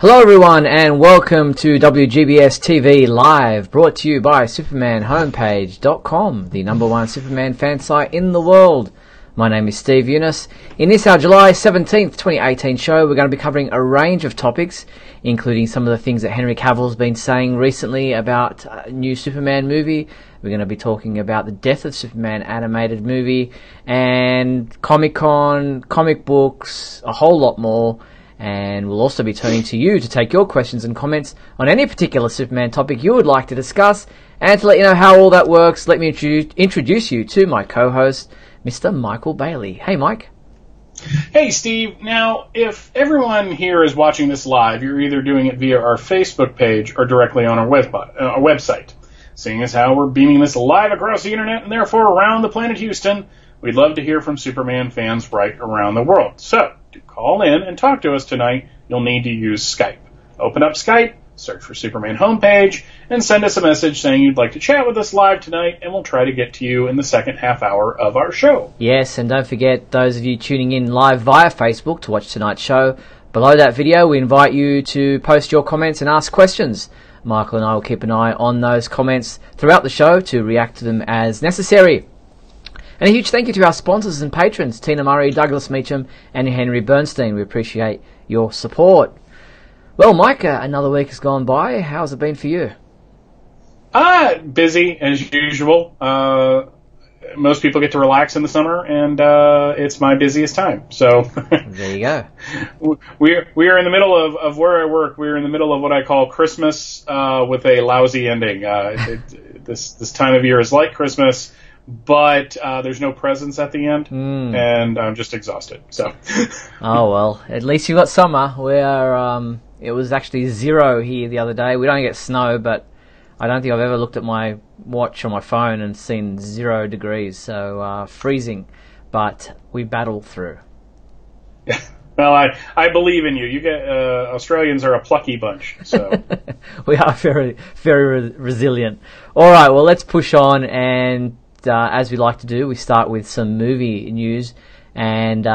Hello everyone and welcome to WGBS TV Live, brought to you by SupermanHomepage.com, the #1 Superman fan site in the world. My name is Steve Eunice. In this, our July 17th, 2018 show, we're going to be covering a range of topics, including some of the things that Henry Cavill's been saying recently about a new Superman movie. We're going to be talking about the Death of Superman animated movie, and Comic-Con, comic books, a whole lot more. And we'll also be turning to you to take your questions and comments on any particular Superman topic you would like to discuss. And to let you know how all that works, let me introduce you to my co-host, Mr. Michael Bailey. Hey, Mike. Hey, Steve. Now, if everyone here is watching this live, you're either doing it via our Facebook page or directly on our website. Seeing as how we're beaming this live across the internet and therefore around the planet Houston, we'd love to hear from Superman fans right around the world. So, to call in and talk to us tonight, you'll need to use Skype. Open up Skype, search for Superman Homepage, and send us a message saying you'd like to chat with us live tonight, and we'll try to get to you in the second half hour of our show. Yes, and don't forget, those of you tuning in live via Facebook to watch tonight's show, below that video we invite you to post your comments and ask questions. Michael and I will keep an eye on those comments throughout the show to react to them as necessary. And a huge thank you to our sponsors and patrons, Tina Murray, Douglas Meacham, and Henry Bernstein. We appreciate your support. Well, Mike, another week has gone by. How's it been for you? Busy as usual. Most people get to relax in the summer, and it's my busiest time. So there you go. We are in the middle of where I work. We're in the middle of what I call Christmas with a lousy ending. This time of year is like Christmas, but there's no presents at the end, and I'm just exhausted. So. Oh well, at least you got summer. It was actually 0 here the other day. We don't get snow, but I don't think I've ever looked at my watch on my phone and seen 0 degrees. So freezing, but we battle through. Yeah. Well, I believe in you. You get Australians are a plucky bunch. So we are very, very resilient. All right, well let's push on and. As we like to do, we start with some movie news, and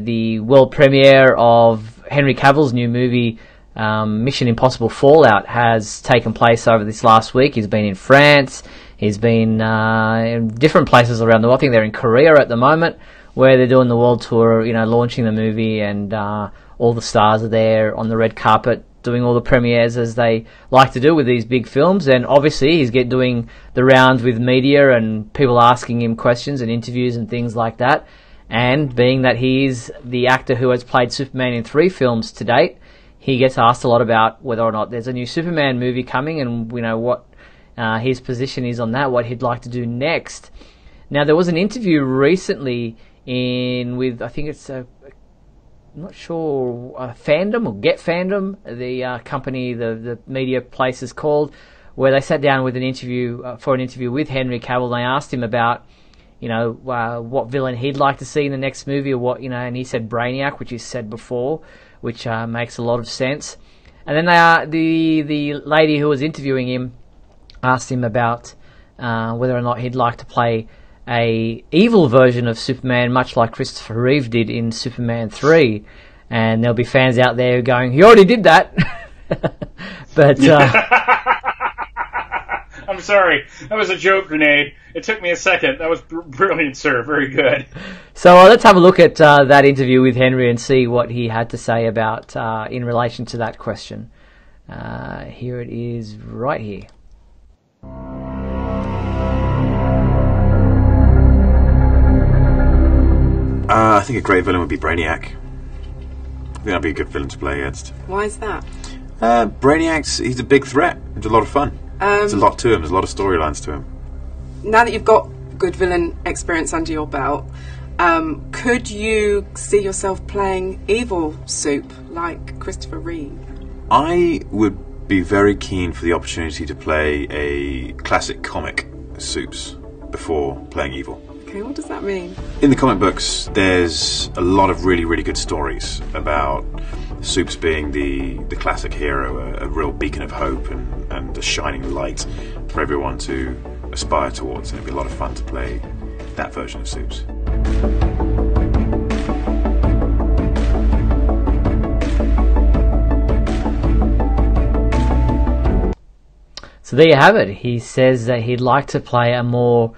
the world premiere of Henry Cavill's new movie, Mission Impossible Fallout, has taken place over this last week. He's been in France, he's been in different places around the world. I think they're in Korea at the moment, where they're doing the world tour, launching the movie, and all the stars are there on the red carpet, doing all the premieres as they like to do with these big films. And obviously he's doing the rounds with media and people asking him questions and interviews and things like that. And being that he's the actor who has played Superman in 3 films to date, he gets asked a lot about whether or not there's a new Superman movie coming, and what his position is on that, what he'd like to do next. Now, there was an interview recently with, I think it's I'm not sure, Fandom or Get Fandom, the company, the media place is called, where they sat down with an interview with Henry Cavill. And they asked him about, what villain he'd like to see in the next movie, or what, and he said Brainiac, which he said before, which makes a lot of sense. And then the lady who was interviewing him asked him about whether or not he'd like to play a evil version of Superman, much like Christopher Reeve did in Superman 3. And there'll be fans out there going, he already did that. But I'm sorry, that was a joke grenade. It took me a second. That was brilliant, sir. Very good. So let's have a look at that interview with Henry and see what he had to say about in relation to that question. Here it is, right here. I think a great villain would be Brainiac. I think that'd be a good villain to play against. Why is that? He's a big threat. He's a lot of fun. There's a lot to him. There's a lot of storylines to him. Now that you've got good villain experience under your belt, could you see yourself playing evil Soup like Christopher Reeve? I would be very keen for the opportunity to play a classic comic Soups before playing evil. Okay, what does that mean? In the comic books, there's a lot of really, really good stories about Soups being the classic hero, a real beacon of hope and a shining light for everyone to aspire towards. And it'd be a lot of fun to play that version of Soups. So there you have it. He says that he'd like to play a more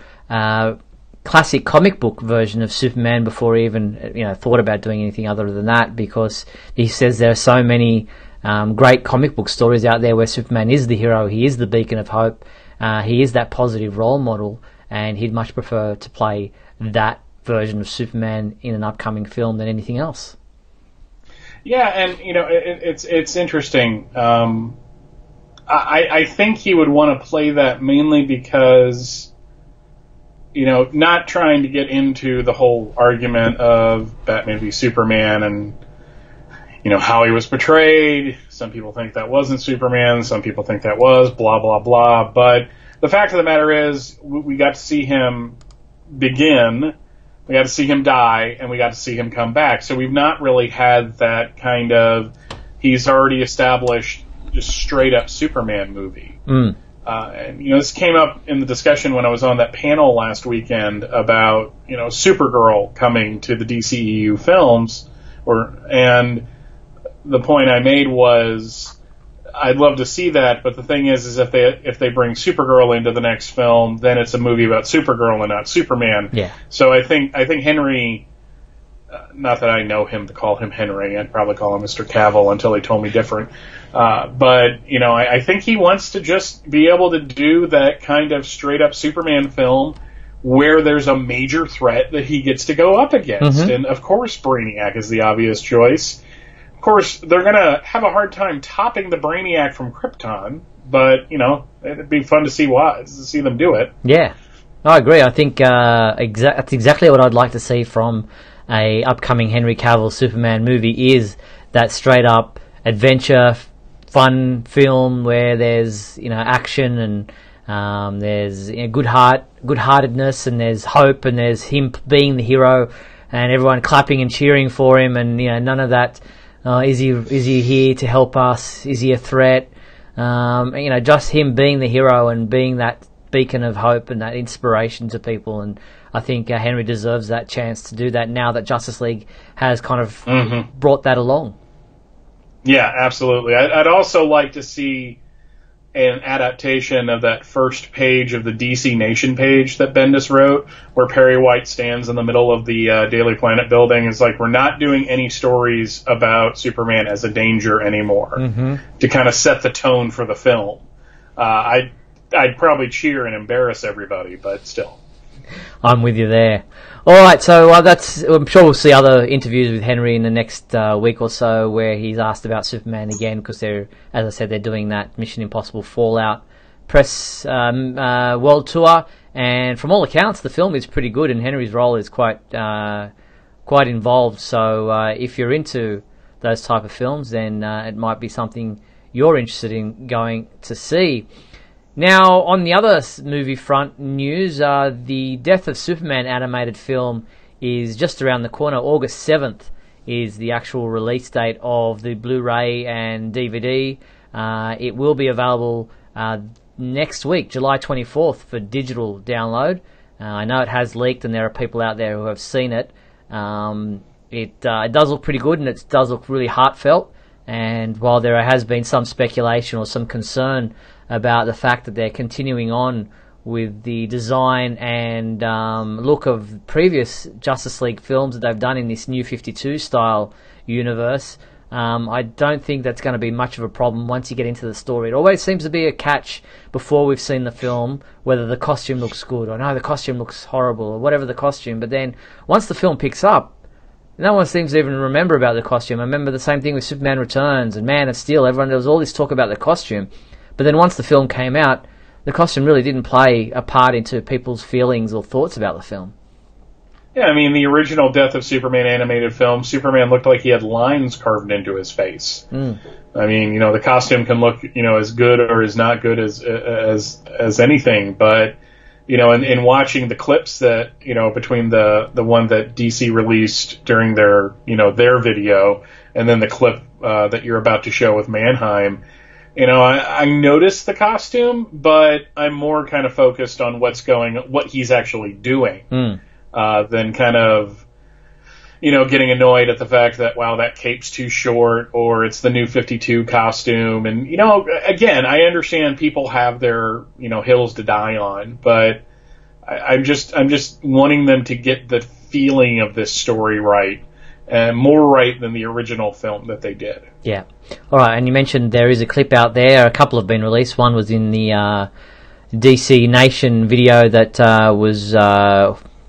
classic comic book version of Superman before he even thought about doing anything other than that, because he says there are so many great comic book stories out there where Superman is the hero, he is the beacon of hope, he is that positive role model, and he'd much prefer to play that version of Superman in an upcoming film than anything else. Yeah, and it's interesting. I think he would want to play that mainly because, not trying to get into the whole argument of Batman v Superman and, how he was portrayed. Some people think that wasn't Superman. Some people think that was, blah, blah, blah. But the fact of the matter is, we got to see him begin, we got to see him die, and we got to see him come back. So we've not really had that kind of, he's already established, just straight up Superman movie. And this came up in the discussion when I was on that panel last weekend about Supergirl coming to the DCEU films, and the point I made was I'd love to see that, but the thing is if they bring Supergirl into the next film, then it's a movie about Supergirl and not Superman. Yeah. So I think Henry. Not that I know him to call him Henry. I'd probably call him Mr. Cavill until he told me different. But I think he wants to just be able to do that kind of straight-up Superman film where there's a major threat that he gets to go up against. Mm-hmm. And, of course, Brainiac is the obvious choice. Of course, they're going to have a hard time topping the Brainiac from Krypton, but, it'd be fun to see them do it. Yeah, I agree. I think that's exactly what I'd like to see from a upcoming Henry Cavill Superman movie, is that straight up adventure fun film where there's action and there's good-heartedness, and there's hope, and there's him being the hero and everyone clapping and cheering for him, and none of that is he here to help us, is he a threat, just him being the hero and being that beacon of hope and that inspiration to people. And I think Henry deserves that chance to do that now that Justice League has kind of brought that along. Yeah, absolutely. I'd also like to see an adaptation of that first page of the DC Nation page that Bendis wrote, where Perry White stands in the middle of the Daily Planet building. It's like, we're not doing any stories about Superman as a danger anymore, to kind of set the tone for the film. I'd probably cheer and embarrass everybody, but still. I'm with you there. All right, so I'm sure we'll see other interviews with Henry in the next week or so where he's asked about Superman again, because as I said, they're doing that Mission Impossible Fallout press world tour, and from all accounts, the film is pretty good, and Henry's role is quite involved. So if you're into those type of films, then it might be something you're interested in going to see. Now, on the other movie front news, the Death of Superman animated film is just around the corner. August 7th is the actual release date of the Blu-ray and DVD. It will be available next week, July 24th, for digital download. I know it has leaked, and there are people out there who have seen it. It does look pretty good, and it does look really heartfelt. And while there has been some speculation or some concern about the fact that they're continuing on with the design and look of previous Justice League films that they've done in this New 52 style universe, I don't think that's going to be much of a problem once you get into the story. It always seems to be a catch before we've seen the film, whether the costume looks good or no, the costume looks horrible, or whatever the costume. But then once the film picks up, no one seems to even remember about the costume. I remember the same thing with Superman Returns and Man of Steel. There was all this talk about the costume. But then once the film came out, the costume really didn't play a part into people's feelings or thoughts about the film. Yeah, I mean, the original Death of Superman animated film, Superman looked like he had lines carved into his face. I mean, the costume can look, as good or as not good as anything, but, in watching the clips that, between the one that DC released during their video, and then the clip that you're about to show with Mannheim, I noticed the costume, but I'm more kind of focused on what he's actually doing, than kind of, getting annoyed at the fact that, wow, that cape's too short, or it's the new 52 costume. And, again, I understand people have their, hills to die on, but I'm just wanting them to get the feeling of this story right, and more right than the original film that they did. Yeah. All right, and you mentioned there is a clip out there. A couple have been released. One was in the DC Nation video that was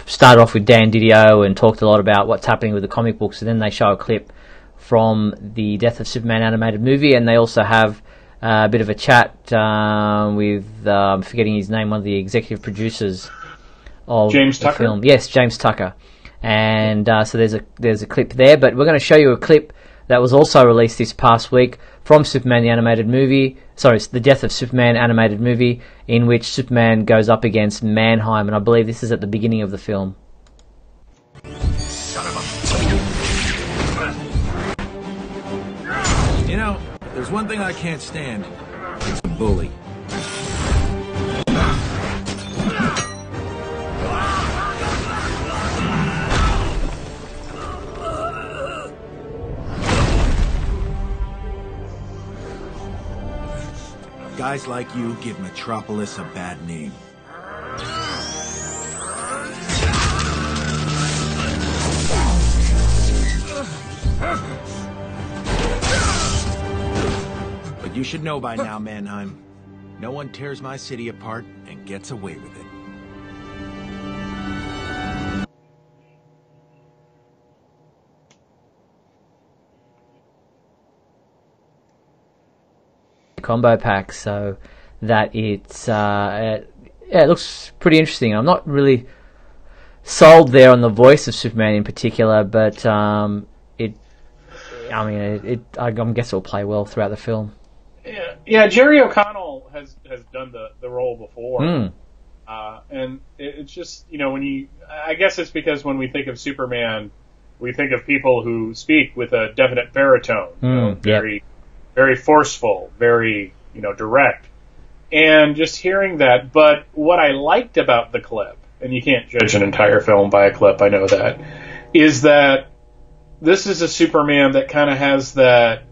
started off with Dan Didio and talked a lot about what's happening with the comic books, and then they show a clip from the Death of Superman animated movie, and they also have a bit of a chat with, I'm forgetting his name, one of the executive producers of James the Tucker? film. Yes, James Tucker. And so there's a clip there, but we're going to show you a clip that was also released this past week from Superman the animated movie. Sorry, it's the Death of Superman animated movie, in which Superman goes up against Mannheim, and I believe this is at the beginning of the film. There's one thing I can't stand. It's a bully. Guys like you give Metropolis a bad name. But you should know by now, Mannheim, no one tears my city apart and gets away with it. Combo pack, so that it looks pretty interesting. I'm not really sold there on the voice of Superman in particular, but I guess it'll play well throughout the film. Yeah, Jerry O'Connell has done the role before, and it's just I guess it's because when we think of Superman, we think of people who speak with a definite baritone, very forceful, very, direct. And just hearing that, but what I liked about the clip, and you can't judge an entire film by a clip, I know that, is that this is a Superman that kind of has that,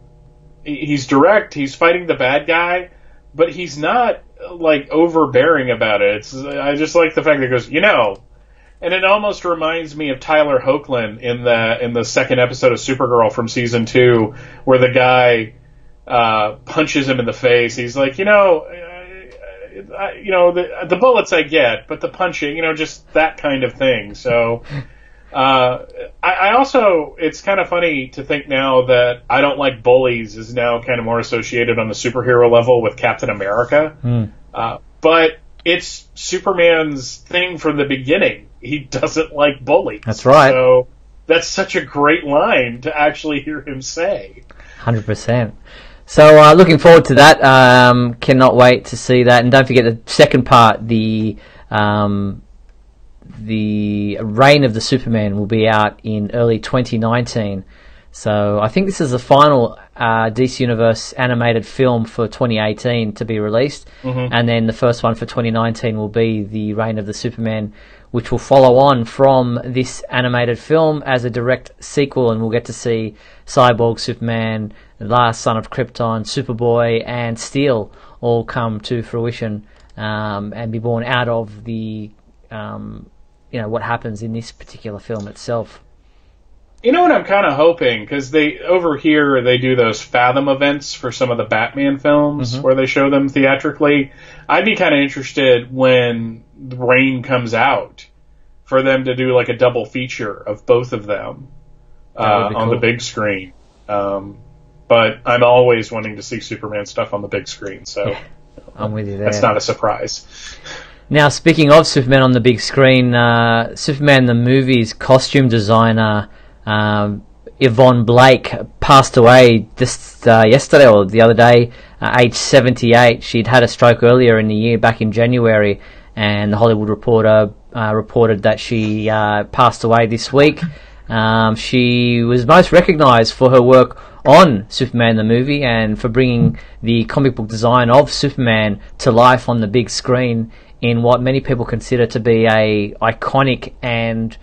he's direct, he's fighting the bad guy, but he's not, overbearing about it. I just like the fact that he goes, and it almost reminds me of Tyler Hoechlin in the second episode of Supergirl from season 2, where the guy punches him in the face. He's like, the bullets I get, but the punching, just that kind of thing. So, I also, it's kind of funny to think now that I don't like bullies is now kind of more associated on the superhero level with Captain America. But it's Superman's thing from the beginning. He doesn't like bullies. That's right. So that's such a great line to actually hear him say. 100%. So looking forward to that. Cannot wait to see that. And don't forget the second part, the Reign of the Superman, will be out in early 2019. So I think this is the final DC Universe animated film for 2018 to be released. And then the first one for 2019 will be the Reign of the Superman, which will follow on from this animated film as a direct sequel, and we'll get to see Cyborg Superman, the Last Son of Krypton, Superboy, and Steel all come to fruition and be born out of the what happens in this particular film itself. You know what I'm kind of hoping, because over here they do those Fathom events for some of the Batman films where they show them theatrically. I'd be kind of interested when Reign comes out for them to do like a double feature of both of them on the big screen. But I'm always wanting to see Superman stuff on the big screen, so yeah, I'm with you there. That's not a surprise. Now, speaking of Superman on the big screen, Superman the movie's costume designer Yvonne Blake passed away just yesterday or the other day, age 78. She'd had a stroke earlier in the year, back in January, and the Hollywood Reporter reported that she passed away this week. She was most recognised for her work on Superman the movie and for bringing the comic book design of Superman to life on the big screen in what many people consider to be a iconic and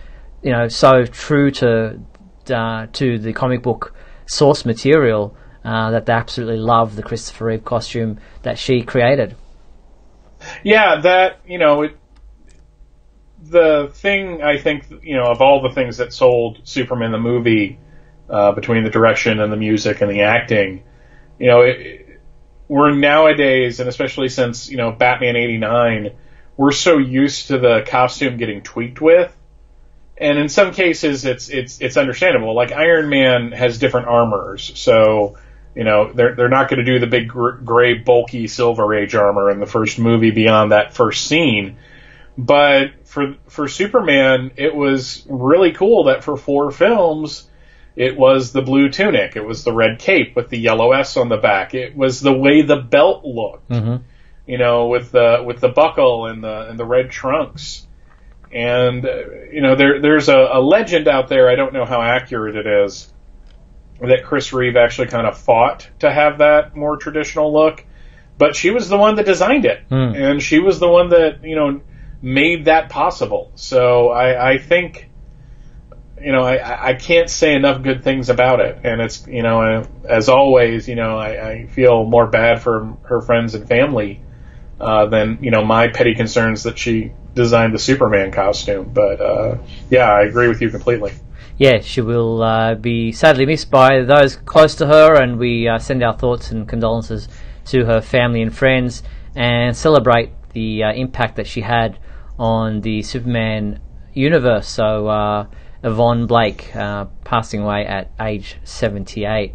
so true to to the comic book source material, that they absolutely love the Christopher Reeve costume that she created. Yeah, that, the thing, I think, of all the things that sold Superman the movie, between the direction and the music and the acting, we're nowadays, and especially since, Batman 89, we're so used to the costume getting tweaked with. And in some cases, it's understandable. Like Iron Man has different armors, so they're not going to do the big gray bulky Silver Age armor in the first movie beyond that first scene. But for Superman, it was really cool that for 4 films, it was the blue tunic, it was the red cape with the yellow S on the back, it was the way the belt looked, with the buckle and the red trunks. And, there's a legend out there, I don't know how accurate it is, that Chris Reeve actually kind of fought to have that more traditional look. But she was the one that designed it. And she was the one that, made that possible. So I think, I can't say enough good things about it. And it's, as always, I feel more bad for her friends and family than, my petty concerns that she designed the Superman costume. But, yeah, I agree with you completely. Yeah, she will be sadly missed by those close to her, and we send our thoughts and condolences to her family and friends, and celebrate the impact that she had on the Superman universe. So, Yvonne Blake passing away at age 78.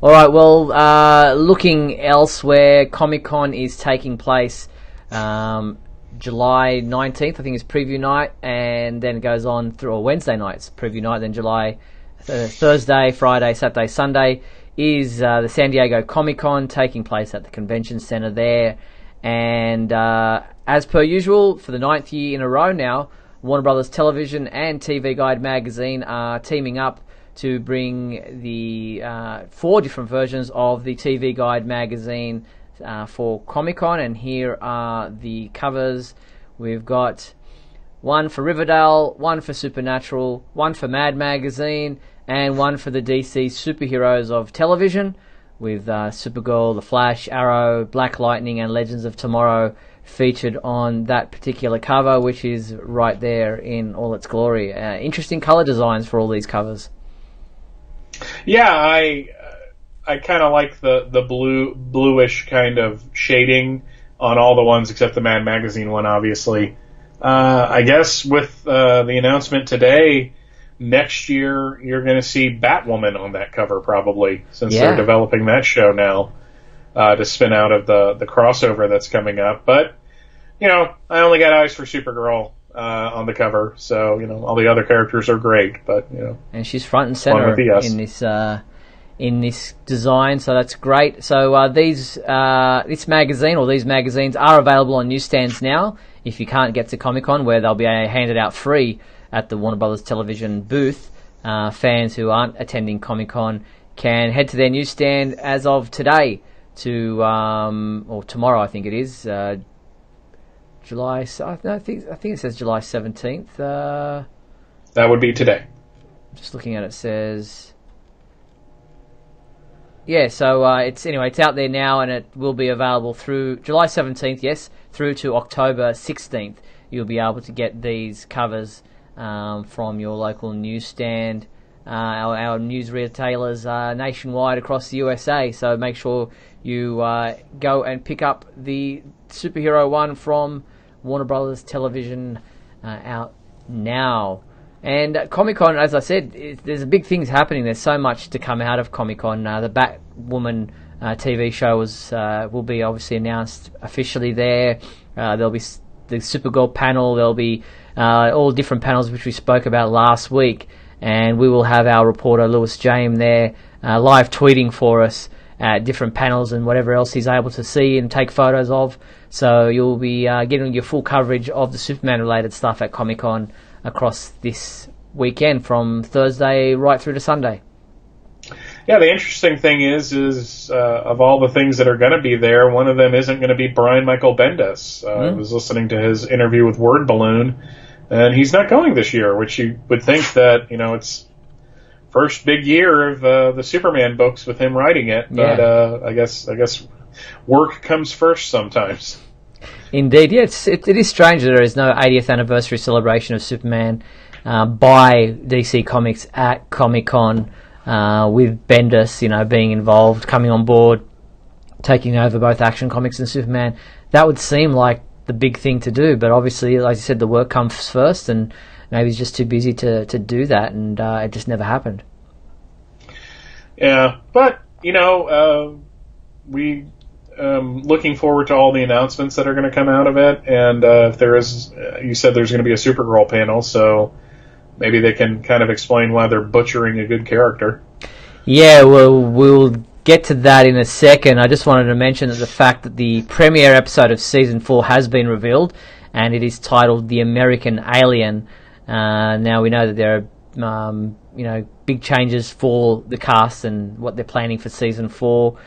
All right, well, looking elsewhere, Comic-Con is taking place July 19th, I think, is preview night, and then it goes on through, or Wednesday night's preview night, then Thursday, Friday, Saturday, Sunday is the San Diego Comic-Con taking place at the Convention Center there. And as per usual, for the 9th year in a row now, Warner Brothers Television and TV Guide magazine are teaming up to bring the 4 different versions of the TV Guide magazine for Comic-Con, and here are the covers. We've got one for Riverdale, one for Supernatural, one for Mad Magazine, and one for the DC superheroes of television, with Supergirl, The Flash, Arrow, Black Lightning, and Legends of Tomorrow featured on that particular cover, which is right there in all its glory. Interesting color designs for all these covers. Yeah, I kind of like the bluish kind of shading on all the ones except the Mad Magazine one, obviously. I guess with the announcement today, next year you're going to see Batwoman on that cover probably, since they're developing that show now to spin out of the crossover that's coming up. But, I only got eyes for Supergirl on the cover, so, all the other characters are great, but, And she's front and center in this design, so that's great. So this magazine, or these magazines, are available on newsstands now. If you can't get to Comic-Con, where they'll be handed out free at the Warner Brothers Television booth, fans who aren't attending Comic-Con can head to their newsstand as of today to, or tomorrow, I think it is, July. I think it says July 17th. That would be today. Just looking at it, says. Yeah, so it's out there now, and it will be available through July 17th, yes, through to October 16th. You'll be able to get these covers from your local newsstand. Our news retailers are nationwide across the USA, so make sure you go and pick up the superhero one from Warner Brothers Television out now. And Comic-Con, as I said, there's big things happening. There's so much to come out of Comic-Con. The Batwoman TV show will be obviously announced officially there. There'll be the Supergirl panel. There'll be all different panels which we spoke about last week. And we will have our reporter, Lewis James, there live tweeting for us different panels and whatever else he's able to see and take photos of. So you'll be getting your full coverage of the Superman-related stuff at Comic-Con across this weekend, from Thursday right through to Sunday. Yeah, the interesting thing is of all the things that are going to be there, one of them isn't going to be Brian Michael Bendis. I was listening to his interview with Word Balloon, and he's not going this year, which you would think that, it's first big year of the Superman books with him writing it. But I guess work comes first sometimes. Indeed, yeah, it is strange that there is no 80th anniversary celebration of Superman by DC Comics at Comic-Con, with Bendis, being involved, coming on board, taking over both Action Comics and Superman. That would seem like the big thing to do, but obviously, like you said, the work comes first, and maybe he's just too busy to do that, and it just never happened. Yeah, but, we... looking forward to all the announcements that are going to come out of it, and if there is, you said there's going to be a Supergirl panel, so maybe they can kind of explain why they're butchering a good character. Yeah, well, we'll get to that in a second. I just wanted to mention that the fact that the premiere episode of Season 4 has been revealed, and it is titled The American Alien. Now we know that there are, big changes for the cast and what they're planning for Season 4.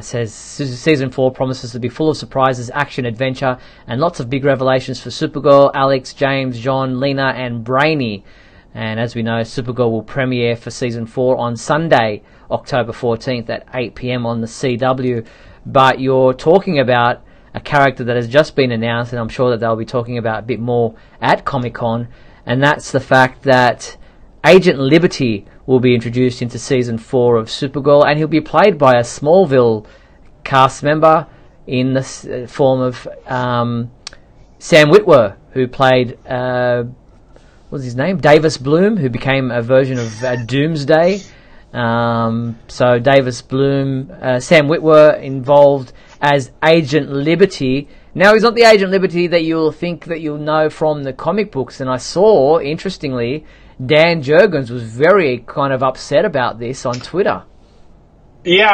Says Season 4 promises to be full of surprises, action, adventure, and lots of big revelations for Supergirl, Alex, James, John, Lena, and Brainy. And as we know, Supergirl will premiere for Season 4 on Sunday, October 14th at 8 p.m. on the CW. But you're talking about a character that has just been announced, and I'm sure that they'll be talking about a bit more at Comic-Con, and that's the fact that Agent Liberty will be introduced into Season 4 of Supergirl, and he'll be played by a Smallville cast member in the form of Sam Witwer, who played, what's his name? Davis Bloom, who became a version of Doomsday. So Davis Bloom, Sam Witwer involved as Agent Liberty. Now, he's not the Agent Liberty that you'll think that you'll know from the comic books, and I saw, interestingly, Dan Jurgens was very kind of upset about this on Twitter. Yeah,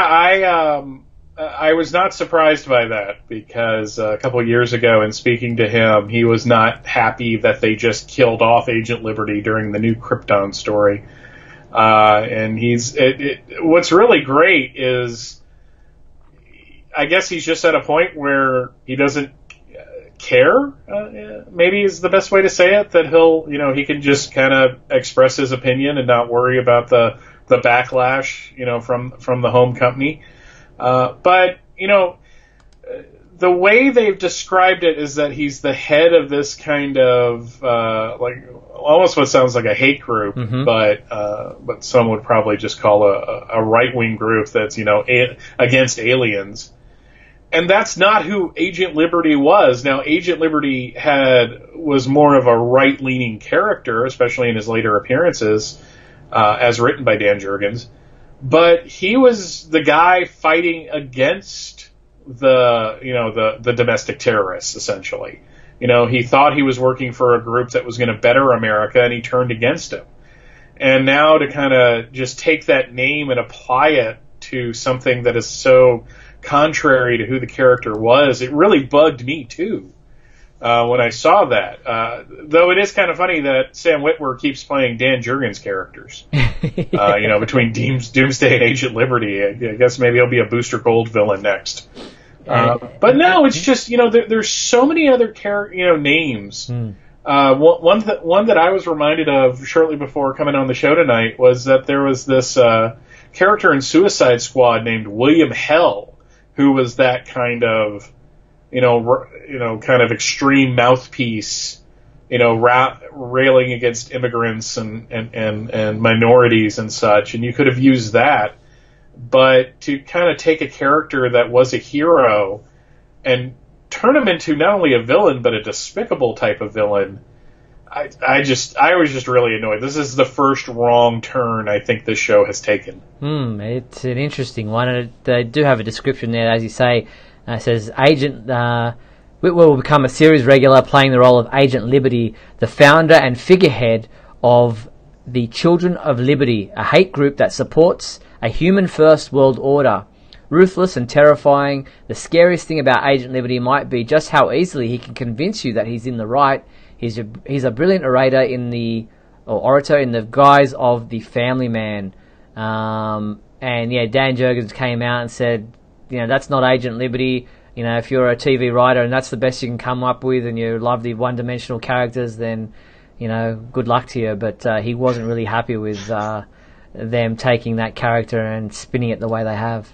I was not surprised by that, because a couple of years ago in speaking to him, he was not happy that they just killed off Agent Liberty during the new Krypton story. And what's really great is, I guess he's just at a point where he doesn't care, maybe is the best way to say it, that he can just kind of express his opinion and not worry about the backlash, from the home company. But, the way they've described it is that he's the head of this kind of, almost what sounds like a hate group, but some would probably just call a right-wing group that's, against aliens. And that's not who Agent Liberty was. Now, Agent Liberty was more of a right-leaning character, especially in his later appearances, as written by Dan Jurgens. But he was the guy fighting against the domestic terrorists, essentially. He thought he was working for a group that was going to better America, and he turned against him. And now to kind of just take that name and apply it to something that is so contrary to who the character was, it really bugged me too when I saw that. Though it is kind of funny that Sam Witwer keeps playing Dan Jurgens characters. Between Doomsday and Agent Liberty, I guess maybe he'll be a Booster Gold villain next. But no, it's just there's so many other names. One that I was reminded of shortly before coming on the show tonight was that there was this character in Suicide Squad named William Hell, who was that kind of, kind of extreme mouthpiece, railing against immigrants and minorities and such. And you could have used that, but to kind of take a character that was a hero and turn him into not only a villain but a despicable type of villain, I was just really annoyed. This is the first wrong turn I think this show has taken. It's an interesting one. They do have a description there, as you say. It says, Agent Witwer will become a series regular, playing the role of Agent Liberty, the founder and figurehead of the Children of Liberty, a hate group that supports a human-first world order. Ruthless and terrifying, the scariest thing about Agent Liberty might be just how easily he can convince you that he's in the right. He's a brilliant orator in the guise of the family man. Dan Jurgens came out and said, that's not Agent Liberty. If you're a TV writer and that's the best you can come up with and you love the one-dimensional characters, then, good luck to you. But he wasn't really happy with them taking that character and spinning it the way they have.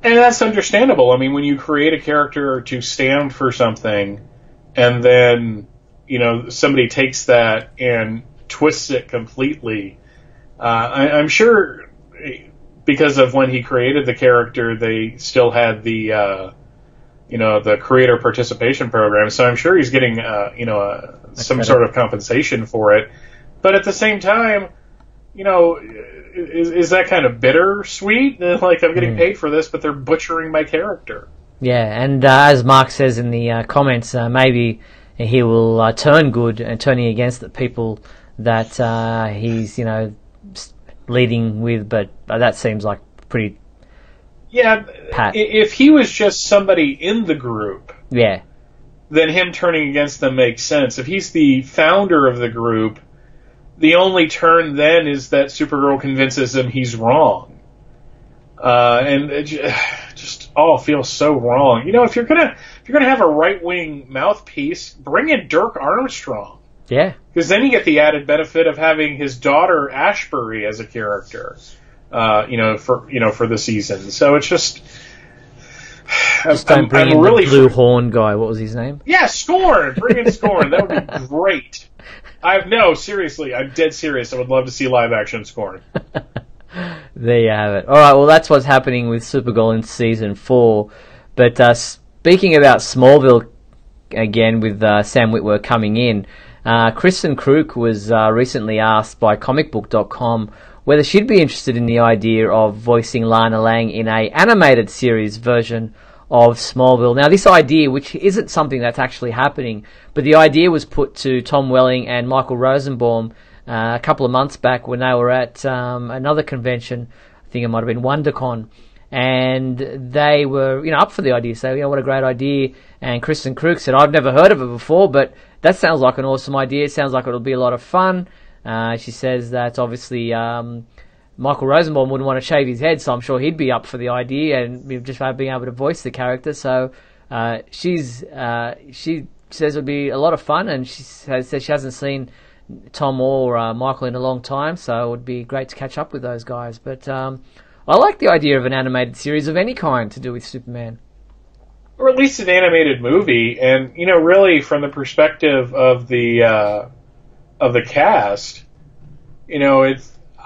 And that's understandable. I mean, when you create a character to stand for something, and then, somebody takes that and twists it completely, I'm sure because of when he created the character, they still had the creator participation program. So I'm sure he's getting, some sort of compensation for it. But at the same time, is that kind of bittersweet? Like, I'm getting paid for this, but they're butchering my character. Yeah, and as Mark says in the comments, maybe he will turn good and turning against the people that he's, leading with, but that seems like pretty... Yeah, pat. If he was just somebody in the group, yeah, then him turning against them makes sense. If he's the founder of the group, the only turn then is that Supergirl convinces him he's wrong. And it just all feels so wrong. If you're gonna have a right-wing mouthpiece, bring in Dirk Armstrong. Yeah. Because then you get the added benefit of having his daughter Ashbury as a character, for the season. So it's just don't bring in really the blue horn guy. What was his name? Yeah, Scorn. Bring in Scorn. That would be great. Seriously, I'm dead serious. I would love to see live action Scorn. There you have it. All right, well, that's what's happening with Supergirl in season 4. But speaking about Smallville again, with Sam Witwer coming in, Kristen Kruk was recently asked by comicbook.com whether she'd be interested in the idea of voicing Lana Lang in a animated series version of Smallville. Now, this idea, which isn't something that's actually happening, but the idea was put to Tom Welling and Michael Rosenbaum a couple of months back when they were at another convention. I think it might have been WonderCon. And they were, up for the idea. So, what a great idea. And Kristen Kruk said, I've never heard of it before, but that sounds like an awesome idea. It sounds like it'll be a lot of fun. She says that obviously Michael Rosenbaum wouldn't want to shave his head, so I'm sure he'd be up for the idea and just being able to voice the character. So she says it'll be a lot of fun, and she says she hasn't seen Tom or Michael in a long time, so it would be great to catch up with those guys. But I like the idea of an animated series of any kind to do with Superman. Or at least an animated movie, and, really from the perspective of the cast,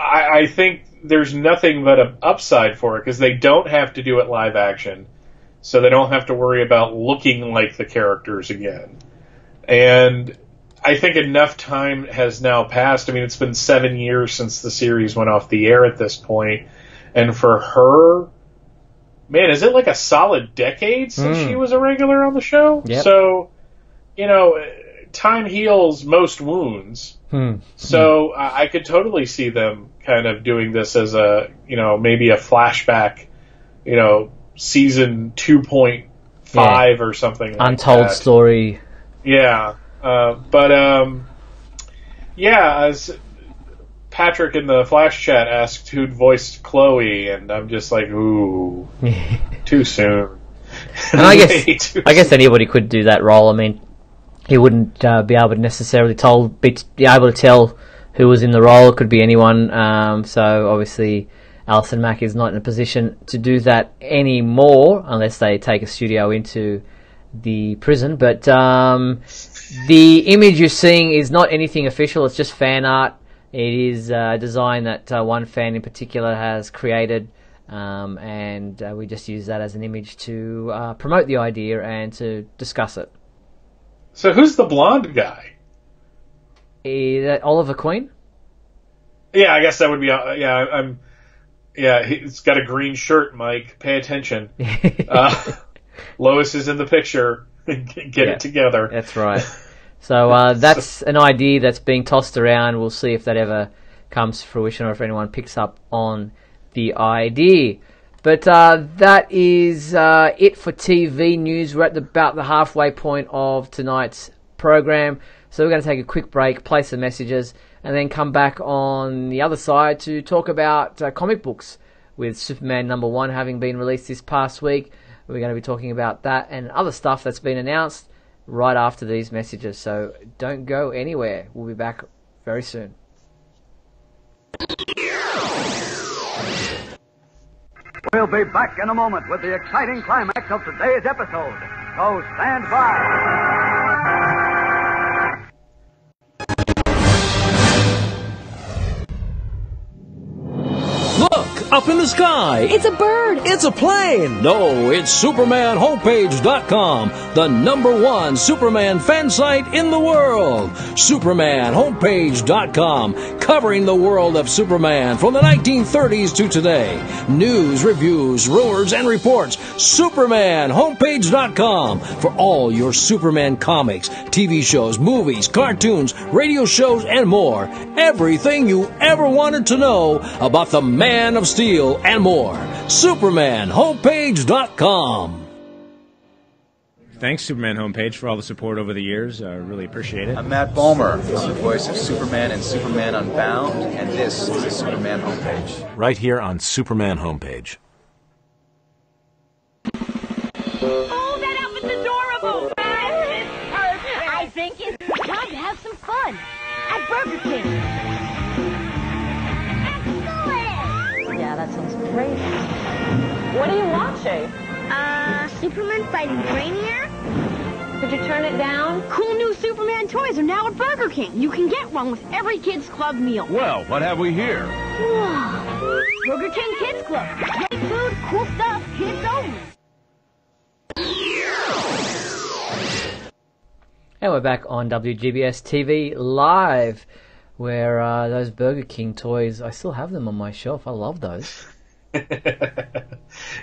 I think there's nothing but an upside for it, because they don't have to do it live action, so they don't have to worry about looking like the characters again. And I think enough time has now passed. I mean, it's been 7 years since the series went off the air at this point, and for her, man, is it like a solid decade since she was a regular on the show? Yep. So, time heals most wounds. So I could totally see them kind of doing this as a, maybe a flashback, season 2.5 or something like Untold that. story. Yeah. As Patrick in the Flash chat asked who'd voiced Chloe, and I'm just like, ooh, too soon. And I guess anybody could do that role. I mean, he wouldn't be able to necessarily be able to tell who was in the role. It could be anyone. So obviously, Alison Mack is not in a position to do that anymore unless they take a studio into the prison. But the image you're seeing is not anything official. It's just fan art. It is a design that one fan in particular has created, and we just use that as an image to promote the idea and to discuss it. So who's the blonde guy? Is that Oliver Queen? Yeah, I guess that would be. He's got a green shirt, Mike. Pay attention. Lois is in the picture. Get it together. That's right. So that's an idea that's being tossed around. We'll see if that ever comes to fruition or if anyone picks up on the idea. But that is it for TV news. We're at about the halfway point of tonight's program. So we're going to take a quick break, play some messages, and then come back on the other side to talk about comic books, with Superman #1 having been released this past week. We're going to be talking about that and other stuff that's been announced right after these messages. So don't go anywhere. We'll be back very soon. We'll be back in a moment with the exciting climax of today's episode. So stand by. Look, up in the sky. It's a bird. It's a plane. No, it's SupermanHomepage.com, the #1 Superman fan site in the world. SupermanHomepage.com, covering the world of Superman from the 1930s to today. News, reviews, rumors, and reports. SupermanHomepage.com for all your Superman comics, TV shows, movies, cartoons, radio shows, and more. Everything you ever wanted to know about the Man of Steel and more. SupermanHomepage.com. Thanks, Superman Homepage, for all the support over the years. I really appreciate it. I'm Matt Bomer. I'm the voice of Superman in Superman Unbound, and this is the Superman Homepage. Right here on Superman Homepage. Oh, that outfit's adorable. It's perfect. I think it's time to have some fun at Burger King. Yeah, that sounds great. What are you watching? Superman fighting Brainiac? Did you turn it down? Cool new Superman toys are now at Burger King. You can get one with every Kids Club meal. Well, what have we here? Whoa. Burger King Kids Club. Great food, cool stuff, kids only. And we're back on WGBS TV Live, where those Burger King toys, I still have them on my shelf. I love those.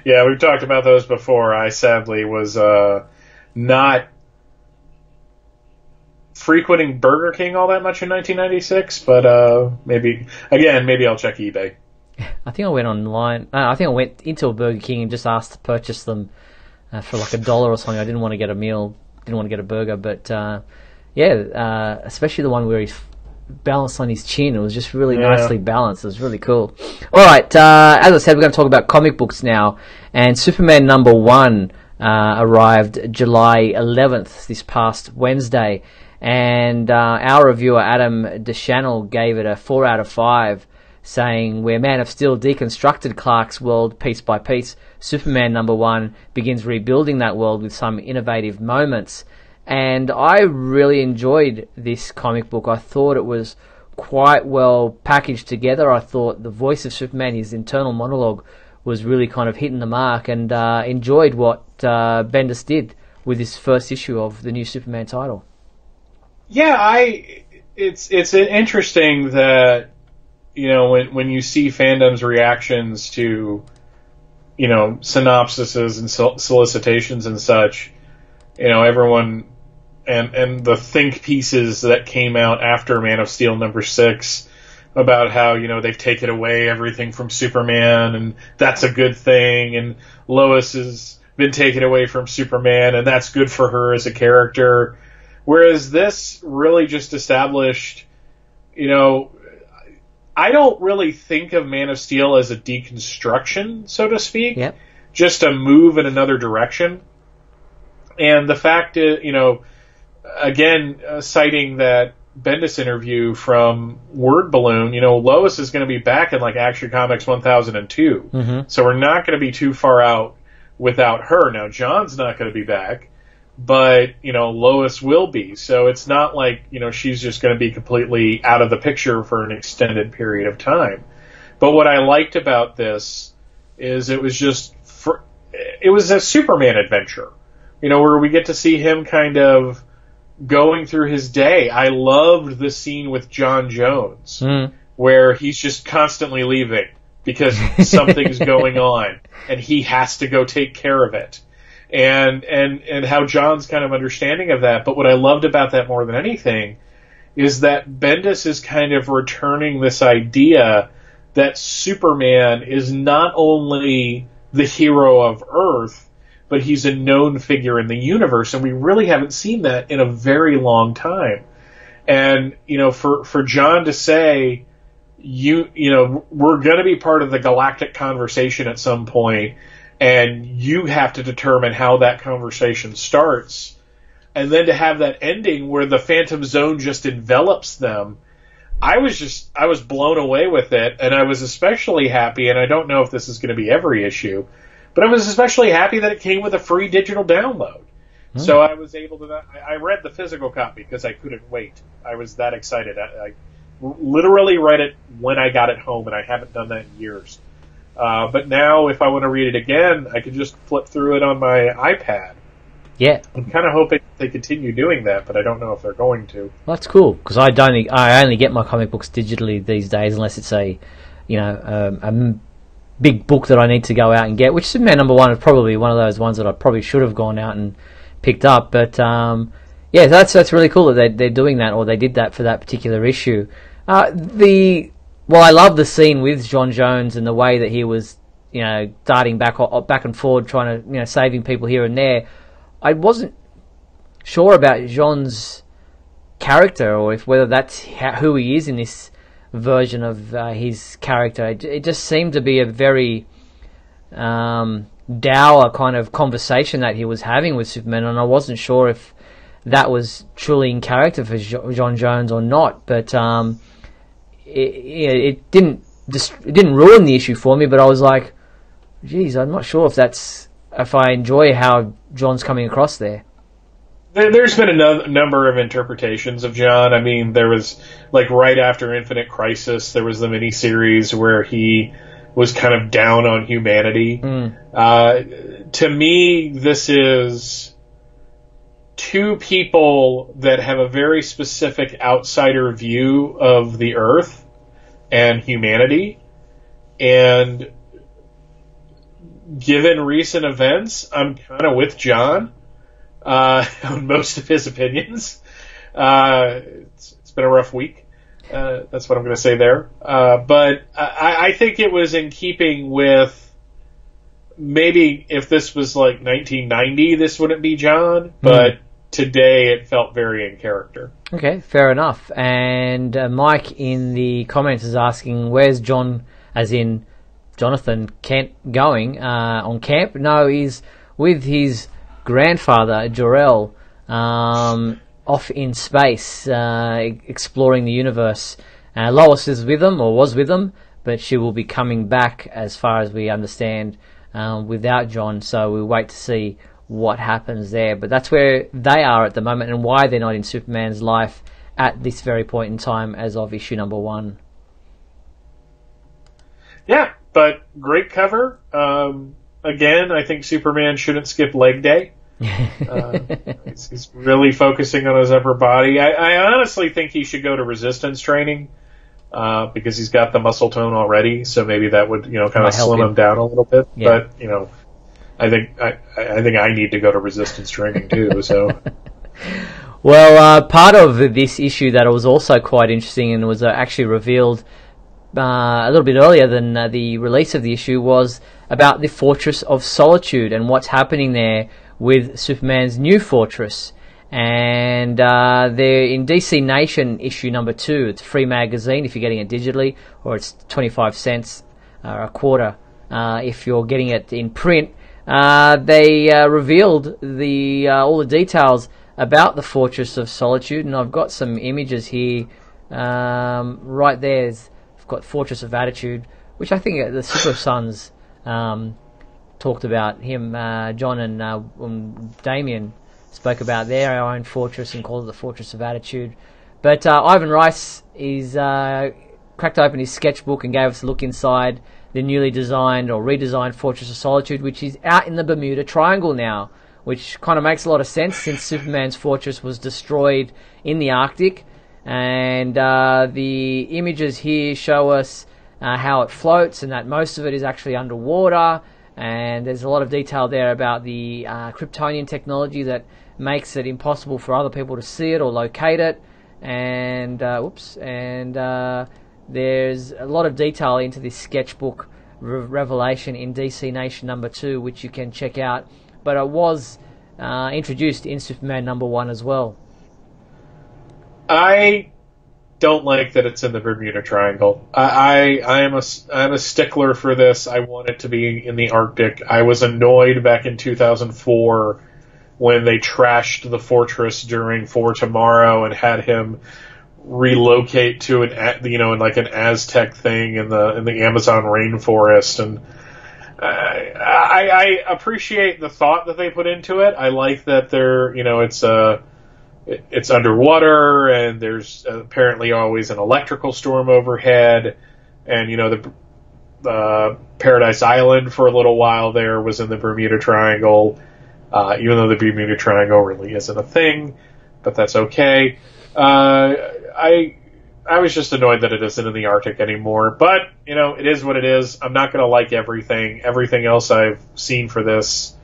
Yeah, we've talked about those before. I sadly was not frequenting Burger King all that much in 1996, but maybe I'll check eBay. I think I went online. I think I went into a Burger King and just asked to purchase them for like $1 or something. I didn't want to get a meal, didn't want to get a burger, but especially the one where he's balanced on his chin. It was just really nicely balanced. It was really cool. Alright, as I said, we're going to talk about comic books now, and Superman #1 arrived July 11th, this past Wednesday, and our reviewer Adam DeChannel gave it a 4 out of 5, saying, where Man of Steel deconstructed Clark's world piece by piece, Superman #1 begins rebuilding that world with some innovative moments. And I really enjoyed this comic book. I thought it was quite well packaged together. I thought the voice of Superman, his internal monologue, was really kind of hitting the mark, and enjoyed what Bendis did with this first issue of the new Superman title. Yeah, it's interesting that, you know, when you see fandom's reactions to, you know, synopsises and solicitations and such, you know, everyone and the think pieces that came out after Man of Steel #6 about how, you know, they've taken away everything from Superman and that's a good thing, and Lois has been taken away from Superman and that's good for her as a character. Whereas this really just established, you know, I don't really think of Man of Steel as a deconstruction, so to speak. Yep. Just a move in another direction. And the fact is, you know, again, citing that Bendis interview from Word Balloon, you know, Lois is going to be back in like Action Comics 1002. Mm-hmm. So we're not going to be too far out without her. Now, John's not going to be back, but, you know, Lois will be. So it's not like, you know, she's just going to be completely out of the picture for an extended period of time. But what I liked about this is it was a Superman adventure, you know, where we get to see him kind of going through his day. I loved the scene with John Jones, where he's just constantly leaving because something's going on and he has to go take care of it. And how John's kind of understanding of that. But what I loved about that more than anything is that Bendis is kind of returning this idea that Superman is not only the hero of Earth, but he's a known figure in the universe, and we really haven't seen that in a very long time. And, you know, for John to say, you know, we're going to be part of the galactic conversation at some point, and you have to determine how that conversation starts, and then to have that ending where the Phantom Zone just envelops them, I was blown away with it, and I was especially happy, and I don't know if this is going to be every issue, but I was especially happy that it came with a free digital download. So I was able to, I read the physical copy because I couldn't wait. I was that excited. I literally read it when I got it home, and I haven't done that in years. But now, if I want to read it again, I can just flip through it on my iPad. Yeah. I'm kind of hoping they continue doing that, but I don't know if they're going to. Well, that's cool, because I only get my comic books digitally these days, unless it's a big book that I need to go out and get, which Superman #1 is probably one of those ones that I probably should have gone out and picked up. But yeah, that's really cool that they're doing that, or they did that for that particular issue. I love the scene with John Jones and the way that he was, darting back and forward, trying to, saving people here and there. I wasn't sure about John's character, or whether that's who he is in this version of his character. It just seemed to be a very dour kind of conversation that he was having with Superman, and I wasn't sure if that was truly in character for John Jones or not. But it didn't ruin the issue for me. But I was like, geez, I'm not sure if I enjoy how John's coming across there. There's been a number of interpretations of John. I mean, there was, right after Infinite Crisis, there was the miniseries where he was kind of down on humanity. To me, this is two people that have a very specific outsider view of the Earth and humanity. And given recent events, I'm kind of with John on most of his opinions. It's been a rough week. That's what I'm going to say there. But I think it was in keeping with, maybe if this was 1990, this wouldn't be John, but today it felt very in character. Okay, fair enough. And Mike in the comments is asking, where's John, as in Jonathan Kent, going on camp? No, he's with his grandfather, Jor-El, off in space, exploring the universe. Lois is with them, or was with them, but she will be coming back, as far as we understand, without John, so we'll wait to see what happens there. But that's where they are at the moment, and why they're not in Superman's life at this very point in time as of issue #1. Yeah, but great cover. Again, I think Superman shouldn't skip leg day. He's really focusing on his upper body. I honestly think he should go to resistance training because he's got the muscle tone already. So maybe that would kind of slim him down a little bit. Yeah. But I think I need to go to resistance training too. So. Well, part of this issue that was also quite interesting and was actually revealed a little bit earlier than the release of the issue was about the Fortress of Solitude and what's happening there with Superman's new fortress. And they're in DC Nation issue #2. It's a free magazine if you're getting it digitally, or it's 25 cents a quarter if you're getting it in print. They revealed all the details about the Fortress of Solitude, and I've got some images here. Right there, I've got Fortress of Attitude, which I think the Super Sons talked about. Him, John and Damien spoke about their own fortress and called it the Fortress of Attitude. But Ivan Rice is cracked open his sketchbook and gave us a look inside the newly designed or redesigned Fortress of Solitude, which is out in the Bermuda Triangle now, which kind of makes a lot of sense since Superman's fortress was destroyed in the Arctic. And the images here show us how it floats, and that most of it is actually underwater. And there's a lot of detail there about the Kryptonian technology that makes it impossible for other people to see it or locate it. And there's a lot of detail into this sketchbook revelation in DC Nation #2, which you can check out. But it was introduced in Superman #1 as well. I don't like that it's in the Bermuda Triangle. I'm a stickler for this. I want it to be in the Arctic. I was annoyed back in 2004 when they trashed the fortress during For Tomorrow and had him relocate to in like an Aztec thing in the Amazon rainforest, and I appreciate the thought that they put into it. I like that it's underwater, and there's apparently always an electrical storm overhead, and the Paradise Island for a little while there was in the Bermuda Triangle, even though the Bermuda Triangle really isn't a thing, but that's okay. I was just annoyed that it isn't in the Arctic anymore, but it is what it is. I'm not going to like everything. Everything else I've seen for this,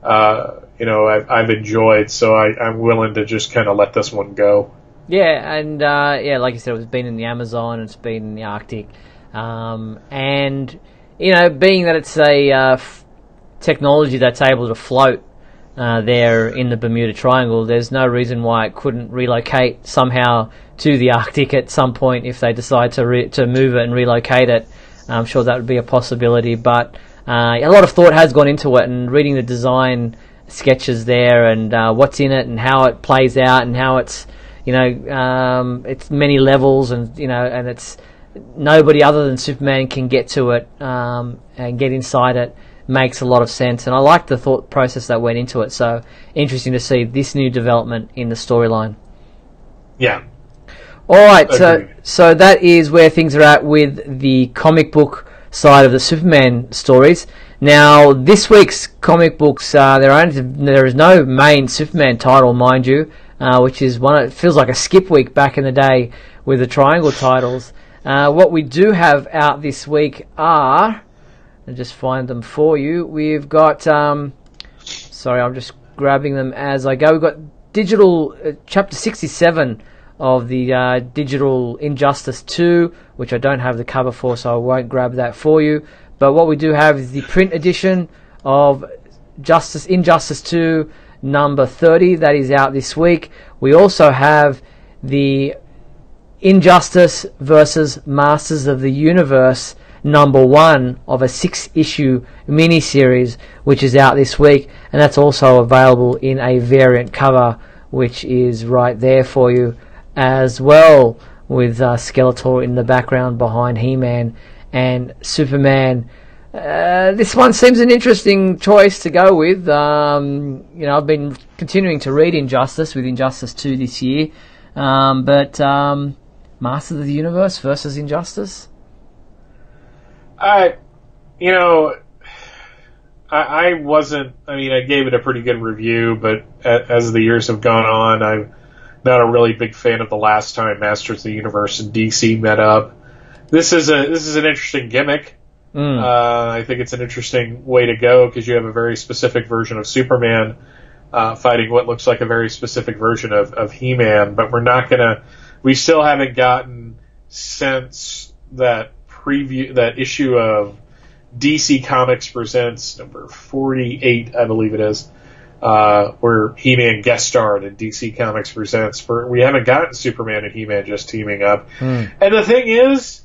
I've enjoyed, so I'm willing to just kind of let this one go. Yeah, and like you said, it's been in the Amazon, it's been in the Arctic, and being that it's a technology that's able to float there in the Bermuda Triangle, there's no reason why it couldn't relocate somehow to the Arctic at some point if they decide to move it and relocate it. I'm sure that would be a possibility, but a lot of thought has gone into it, and reading the design sketches there and what's in it and how it plays out and how it's it's many levels, and and it's nobody other than Superman can get to it and get inside it. Makes a lot of sense, and I like the thought process that went into it. So interesting to see this new development in the storyline. Yeah. All right, Agreed. so that is where things are at with the comic book side of the Superman stories. Now, this week's comic books, there is no main Superman title, mind you, which is it feels like a skip week back in the day with the Triangle titles. What we do have out this week are, I'll just find them for you. We've got, sorry, I'm just grabbing them as I go. We've got digital, chapter 67 of the digital Injustice 2, which I don't have the cover for, so I won't grab that for you. But what we do have is the print edition of Injustice 2 number 30, that is out this week. We also have the Injustice versus Masters of the Universe number 1 of a 6-issue miniseries, which is out this week, and that's also available in a variant cover, which is right there for you as well, with Skeletor in the background behind He-Man and Superman. This one seems an interesting choice to go with. I've been continuing to read Injustice with Injustice 2 this year, but Masters of the Universe versus Injustice? I wasn't. I gave it a pretty good review, but as the years have gone on, I'm not a really big fan of the last time Masters of the Universe and DC met up. This is an interesting gimmick. I think it's an interesting way to go, because you have a very specific version of Superman fighting what looks like a very specific version of He-Man, but we still haven't gotten since that issue of DC Comics Presents number 48, I believe it is, where He-Man guest starred in DC Comics Presents. We haven't gotten Superman and He-Man just teaming up. And the thing is,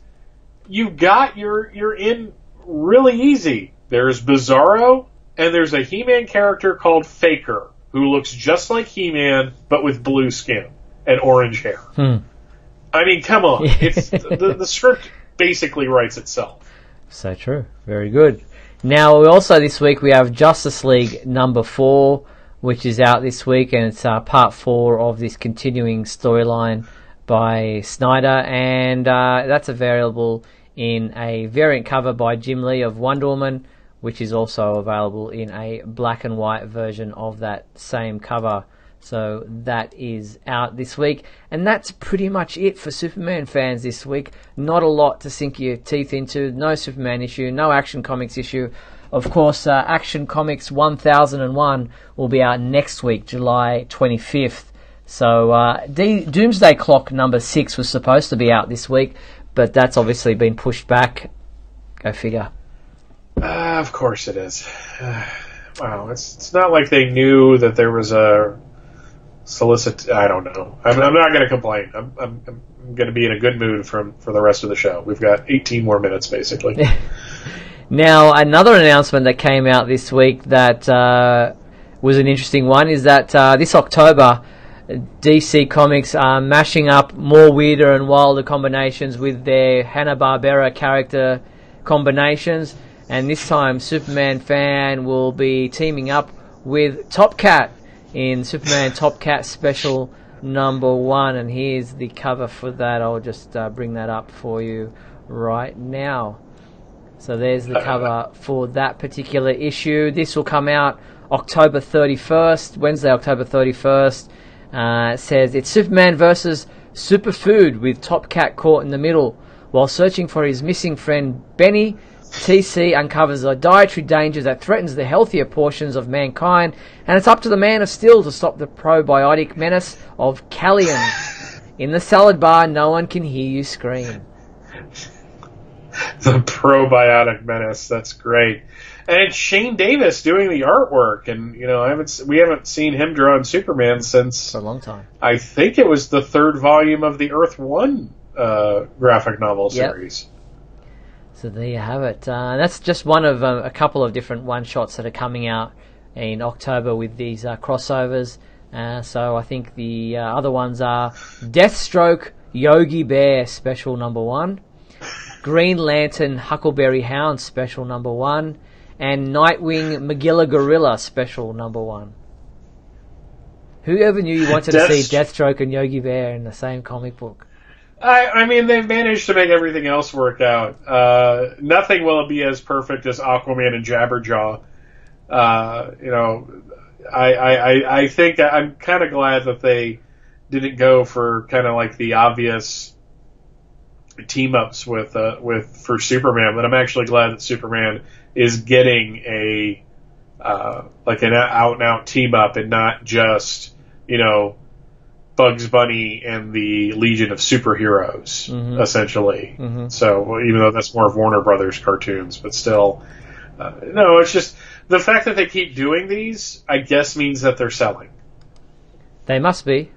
you're in really easy. There's Bizarro, and there's a He-Man character called Faker, who looks just like He-Man, but with blue skin and orange hair. Come on. It's the script basically writes itself. So true. Very good. Now, also this week we have Justice League number 4, which is out this week, and it's part 4 of this continuing storyline by Snyder, and that's available in a variant cover by Jim Lee of Wonder Woman, which is also available in a black and white version of that same cover. So that is out this week, and that's pretty much it for Superman fans this week. Not a lot to sink your teeth into. No Superman issue, no Action Comics issue. Of course, Action Comics 1001 will be out next week, July 25th. So Doomsday Clock number 6 was supposed to be out this week, but that's obviously been pushed back. Go figure. Of course it is. Wow, it's not like they knew that there was a I don't know. I'm not going to complain. I'm going to be in a good mood for the rest of the show. We've got 18 more minutes, basically. Now, another announcement that came out this week that was an interesting one is that this October, DC Comics are mashing up more weirder and wilder combinations with their Hanna-Barbera character combinations, and this time Superman Fan will be teaming up with Top Cat in Superman Top Cat Special #1, and here's the cover for that. I'll just bring that up for you right now. So there's the cover for that particular issue. This will come out October 31st, Wednesday, October 31st. It says, it's Superman versus Superfood with Top Cat caught in the middle. While searching for his missing friend Benny, TC uncovers a dietary danger that threatens the healthier portions of mankind, and it's up to the Man of Steel to stop the probiotic menace of Callion. In the salad bar, no one can hear you scream. The probiotic menace, that's great. And it's Shane Davis doing the artwork, and we haven't seen him drawing Superman since for a long time. I think it was the 3rd volume of the Earth 1 graphic novel series. So there you have it. That's just one of a couple of different one-shots that are coming out in October with these crossovers. So I think the other ones are Deathstroke Yogi Bear Special #1, Green Lantern Huckleberry Hound Special #1, and Nightwing Magilla Gorilla Special #1. Whoever knew you wanted to see Deathstroke and Yogi Bear in the same comic book? I mean, they've managed to make everything else work out. Nothing will be as perfect as Aquaman and Jabberjaw. I think I'm kind of glad that they didn't go for kind of like the obvious team ups for Superman, but I'm actually glad that Superman is getting an out and out team up and not just Bugs Bunny and the Legion of Superheroes, essentially. Mm-hmm. So even though that's more of Warner Brothers cartoons, but still, no, it's just the fact that they keep doing these, I guess, means that they're selling. They must be.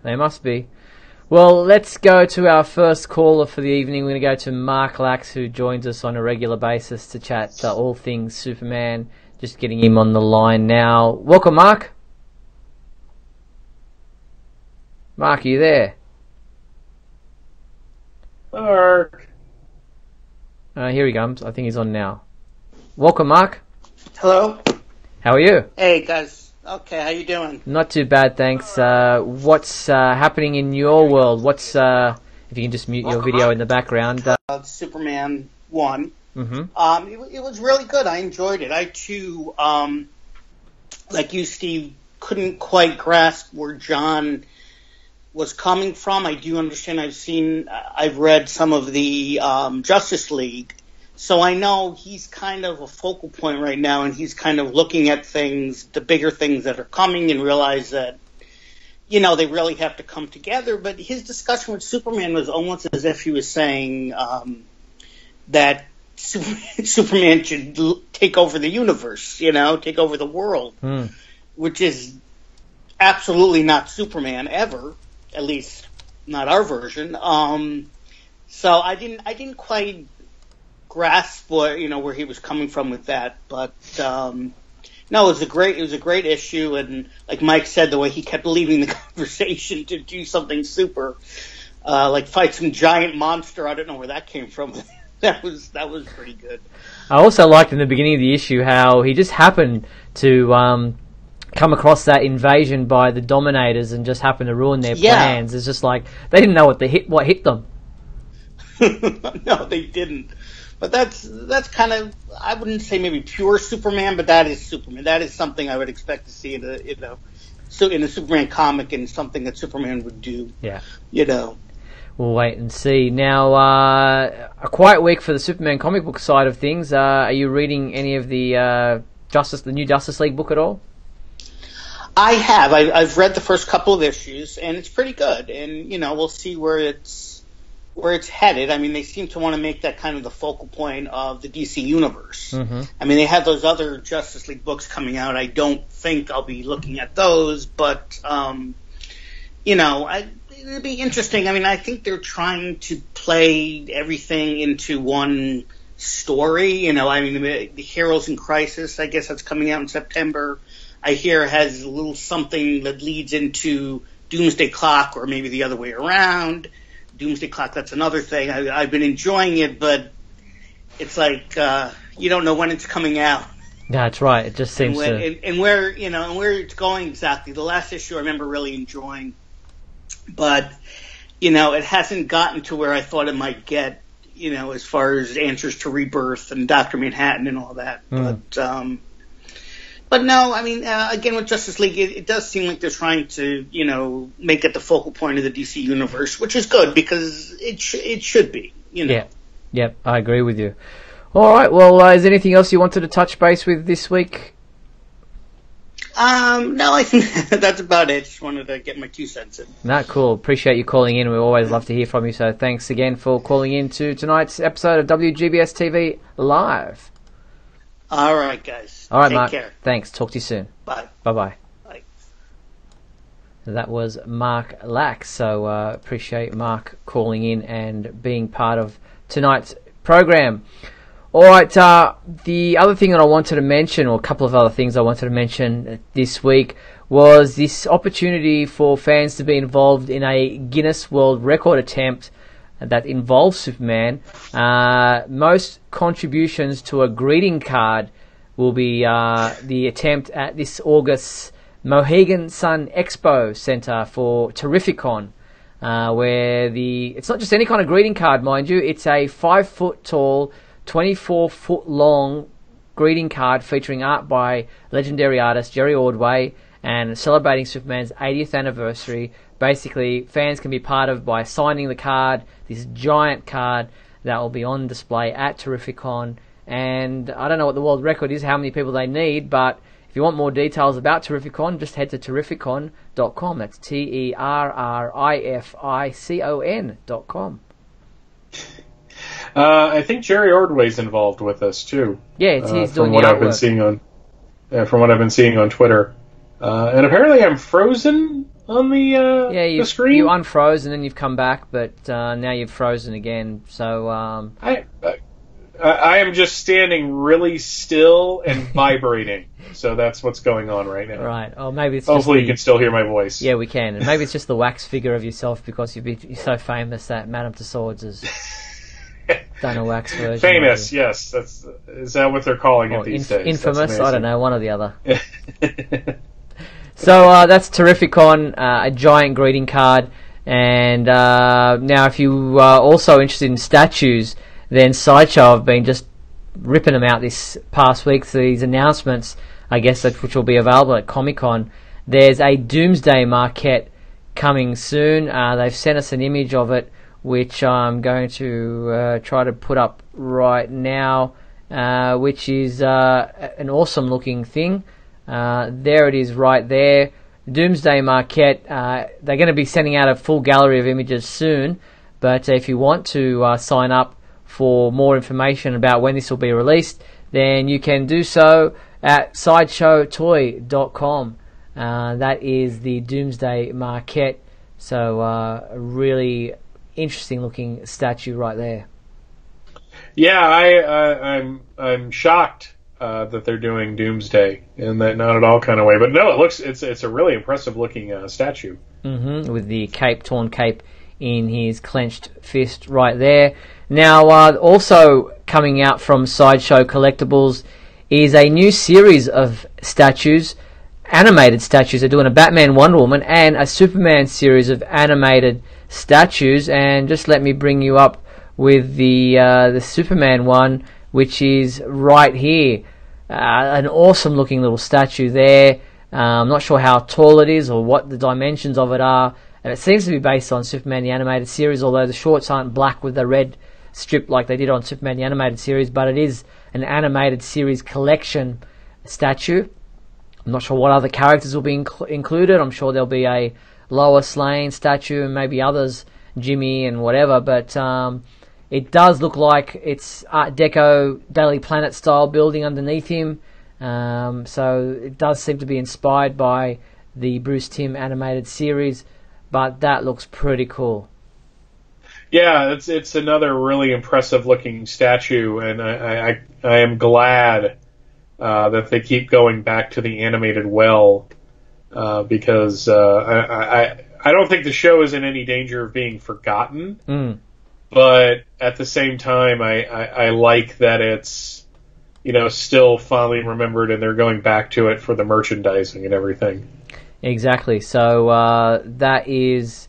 Well, let's go to our first caller for the evening. We're going to go to Mark Lax, who joins us on a regular basis to chat all things Superman. Just getting him on the line now. Welcome, Mark. Mark, are you there? Mark. Here he comes. I think he's on now. Welcome, Mark. Hello. How are you? Hey, guys. Okay, how you doing? Not too bad, thanks. What's happening in your world? If you can just mute your video in the background. Superman 1. Mm-hmm. It was really good. I enjoyed it. I, too, like you, Steve, couldn't quite grasp where John was coming from. I do understand. I've read some of the Justice League, so I know he's kind of a focal point right now, and he's kind of looking at things, the bigger things that are coming, and realize that, they really have to come together. But his discussion with Superman was almost as if he was saying that Superman should take over the universe, take over the world, which is absolutely not Superman ever. At least not our version. So I didn't quite grasp where he was coming from with that. But no, it was a great issue, and like Mike said, the way he kept leaving the conversation to do something super, like fight some giant monster. I don't know where that came from. that was pretty good. I also liked in the beginning of the issue how he just happened to come across that invasion by the Dominators and just happened to ruin their plans. It's just like they didn't know what hit them. No, they didn't. But that's kind of, I wouldn't say maybe pure Superman, but that is Superman. That is something I would expect to see in a Superman comic, and something that Superman would do. Yeah. We'll wait and see. Now, a quiet week for the Superman comic book side of things. Are you reading any of the new Justice League book at all? I have. I've read the first couple of issues, and it's pretty good. And we'll see where it's headed. I mean, they seem to want to make that kind of the focal point of the DC universe. Mm-hmm. I mean, they have those other Justice League books coming out. I don't think I'll be looking at those, but it'll be interesting. I mean, I think they're trying to play everything into one story. I mean, the Heroes in Crisis, I guess that's coming out in September. I hear has a little something that leads into Doomsday Clock, or maybe the other way around. Doomsday Clock, that's another thing. I've been enjoying it, but it's like you don't know when it's coming out. That's right. It just seems and where it's going exactly. The last issue I remember really enjoying, but it hasn't gotten to where I thought it might get. As far as Answers to Rebirth and Dr. Manhattan and all that. But no, I mean, again, with Justice League, it does seem like they're trying to, make it the focal point of the DC universe, which is good because it should be, Yeah, I agree with you. All right, well, is there anything else you wanted to touch base with this week? No, I think that's about it. Just wanted to get my 2 cents in. No, cool. Appreciate you calling in. We always love to hear from you. So thanks again for calling in to tonight's episode of WGBS TV Live. All right, guys. All right, Take Mark. care. Thanks. Talk to you soon. Bye. Bye-bye. Bye. That was Mark Lax. So appreciate Mark calling in and being part of tonight's program. All right, the other thing that I wanted to mention, or a couple of other things I wanted to mention this week, was this opportunity for fans to be involved in a Guinness World Record attempt that involves Superman. Most contributions to a greeting card will be the attempt at this August's Mohegan Sun Expo Centre for Terrificon, where it's not just any kind of greeting card, mind you, it's a 5-foot-tall, 24-foot-long greeting card featuring art by legendary artist Jerry Ordway and celebrating Superman's 80th anniversary. Basically, fans can be part of by signing the card, this giant card that will be on display at Terrificon. And I don't know what the world record is, how many people they need, but if you want more details about Terrificon, just head to terrificon.com. That's TERRIFICON.com. I think Jerry Ordway's involved with this too. Yeah, he's doing from what the I've been seeing on Twitter. And apparently, I'm frozen on the screen. You unfroze and then you've come back, but now you've frozen again. So I am just standing really still and vibrating. So that's what's going on right now. Right. Oh, maybe it's hopefully you can still hear my voice. Yeah, we can. And maybe it's just the wax figure of yourself because you're so famous that Madame Tussauds has done a wax version. Famous, yes. Is that what they're calling it these days? Infamous, I don't know, one or the other. So that's Terrificon, a giant greeting card. And now if you are also interested in statues, then Sideshow have been just ripping them out this past week. So these announcements, I guess, which will be available at Comic-Con. There's a Doomsday Marquette coming soon. They've sent us an image of it, which I'm going to try to put up right now, which is an awesome looking thing. There it is right there. Doomsday Marquette. They're going to be sending out a full gallery of images soon, but if you want to sign up for more information about when this will be released, then you can do so at sideshowtoy.com. That is the Doomsday Marquette. So a really interesting looking statue right there. Yeah, I'm shocked that they're doing Doomsday in that not at all kind of way. But no, it's a really impressive looking statue. Mm-hmm, with the torn cape in his clenched fist right there. Now, also coming out from Sideshow Collectibles is a new series of statues, animated statues. They're doing a Batman, Wonder Woman, and a Superman series of animated statues. And just let me bring you up with the Superman one, which is right here. An awesome looking little statue there. I'm not sure how tall it is or what the dimensions of it are. And it seems to be based on Superman the Animated Series, although the shorts aren't black with the red strip like they did on Superman the Animated Series, but it is an animated series collection statue. I'm not sure what other characters will be included. I'm sure there'll be a Lois Lane statue and maybe others, Jimmy and whatever, but it does look like it's Art Deco Daily Planet style building underneath him. So it does seem to be inspired by the Bruce Timm animated series, but that looks pretty cool. Yeah, it's another really impressive looking statue, and I am glad that they keep going back to the animated well, because I I don't think the show is in any danger of being forgotten. Mm. But at the same time, I like that it's, still fondly remembered, and they're going back to it for the merchandising and everything. Exactly. So that is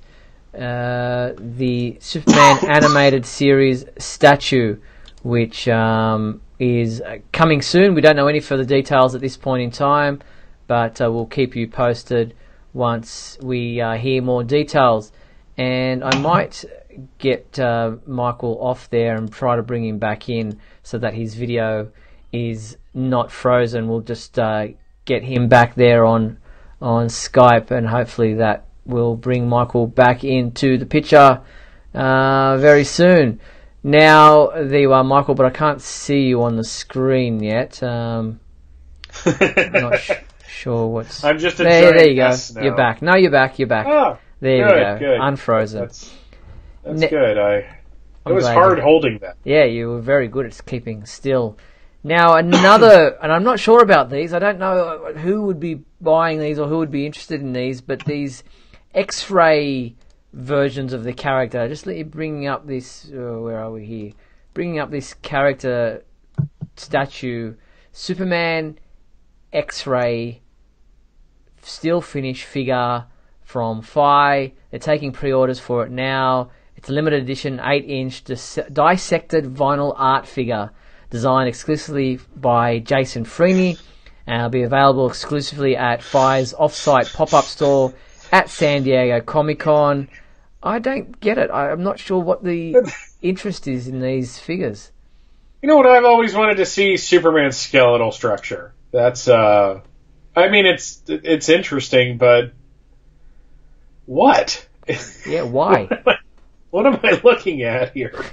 the Superman animated series statue, which is coming soon. We don't know any further details at this point in time, but we'll keep you posted once we hear more details. And I might get Michael off there and try to bring him back in so that his video is not frozen. We'll just get him back there on Skype, and hopefully that will bring Michael back into the picture very soon. Now, there you are, Michael, but I can't see you on the screen yet. I'm not sure what's... I'm just a there you go. now. You're back. No, you're back. Oh, there good, we go. Good. Unfrozen. That's good. It was glad hard holding that. Yeah, you were very good at keeping still. Now, another, and I'm not sure about these. I don't know who would be buying these or who would be interested in these, but these X-ray versions of the character. Just let you bring up this. Where are we here? Bringing up this character statue, Superman X-ray steel finish figure from Phi. They're taking pre-orders for it now. It's a limited edition 8-inch dissected vinyl art figure designed exclusively by Jason Freeney, and it'll be available exclusively at Phi's off-site pop-up store at San Diego Comic-Con. I don't get it. I'm not sure what the interest is in these figures. You know what? I've always wanted to see Superman's skeletal structure. That's, it's interesting, but what? Yeah, why? What am I looking at here?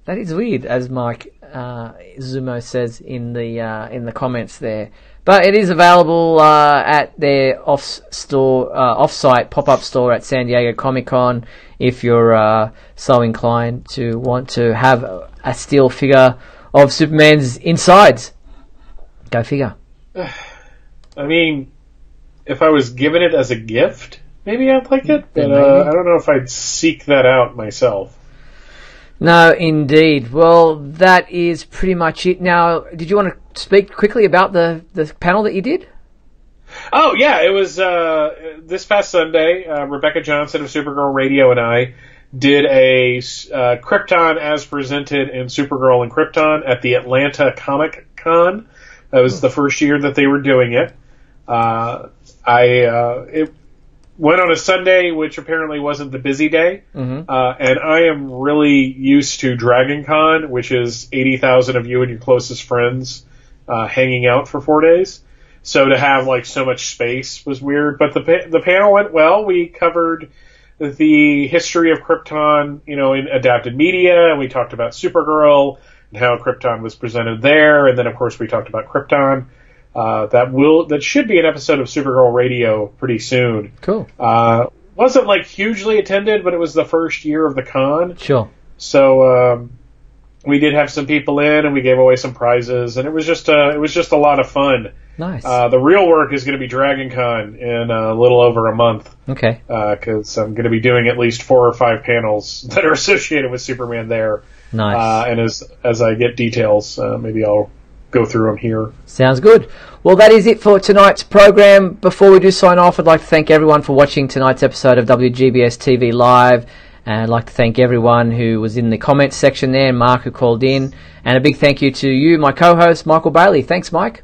That is weird, as Mike Zumo says in the comments there. But it is available at their off-site pop-up store at San Diego Comic-Con if you're so inclined to want to have a steel figure of Superman's insides. Go figure. I mean, if I was given it as a gift, maybe I'd like it, but I don't know if I'd seek that out myself. No, indeed. Well, that is pretty much it. Now, did you want to speak quickly about the panel that you did? Oh, yeah. It was this past Sunday. Rebecca Johnson of Supergirl Radio and I did a Krypton as presented in Supergirl and Krypton at the Atlanta Comic Con. That was the first year that they were doing it. It went on a Sunday, which apparently wasn't the busy day. Mm-hmm. And I am really used to Dragon Con, which is 80,000 of you and your closest friends hanging out for 4 days. So to have so much space was weird. But the panel went well. We covered the history of Krypton, in adapted media, and we talked about Supergirl and how Krypton was presented there. And then, of course, we talked about Krypton. That should be an episode of Supergirl Radio pretty soon. Cool. Wasn't hugely attended, but it was the first year of the con. Sure. So we did have some people in, and we gave away some prizes, and it was just a lot of fun. Nice. The real work is going to be Dragon Con in a little over a month. Okay. Because I'm going to be doing at least 4 or 5 panels that are associated with Superman there. Nice. And as I get details, maybe I'll go through them here. Sounds good. Well, that is it for tonight's program. Before we do sign off, I'd like to thank everyone for watching tonight's episode of WGBS TV Live. And I'd like to thank everyone who was in the comments section there, and Mark who called in. And a big thank you to you, my co-host, Michael Bailey. Thanks, Mike.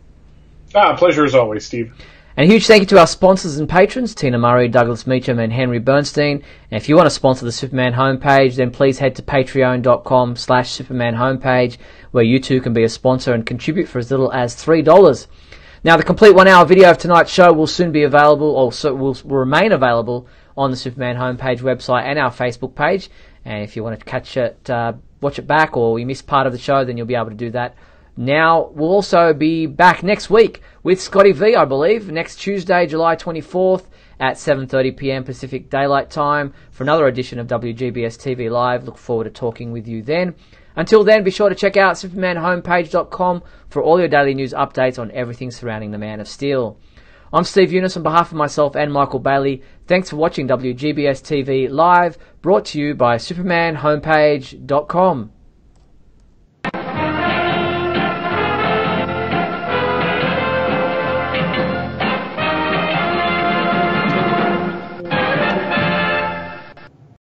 Pleasure as always, Steve. And a huge thank you to our sponsors and patrons, Tina Murray, Douglas Meacham and Henry Bernstein. And if you want to sponsor the Superman homepage, then please head to patreon.com/Superman homepage, where you too can be a sponsor and contribute for as little as $3. Now, the complete 1 hour video of tonight's show will soon be available, or will remain available on the Superman homepage website and our Facebook page. And if you want to catch it, watch it back, or you missed part of the show, then you'll be able to do that. Now, we'll also be back next week with Scotty V, I believe, next Tuesday, July 24th at 7:30 p.m. Pacific Daylight Time for another edition of WGBS TV Live. Look forward to talking with you then. Until then, be sure to check out supermanhomepage.com for all your daily news updates on everything surrounding the Man of Steel. I'm Steve Eunice on behalf of myself and Michael Bailey. Thanks for watching WGBS TV Live, brought to you by SupermanHomepage.com.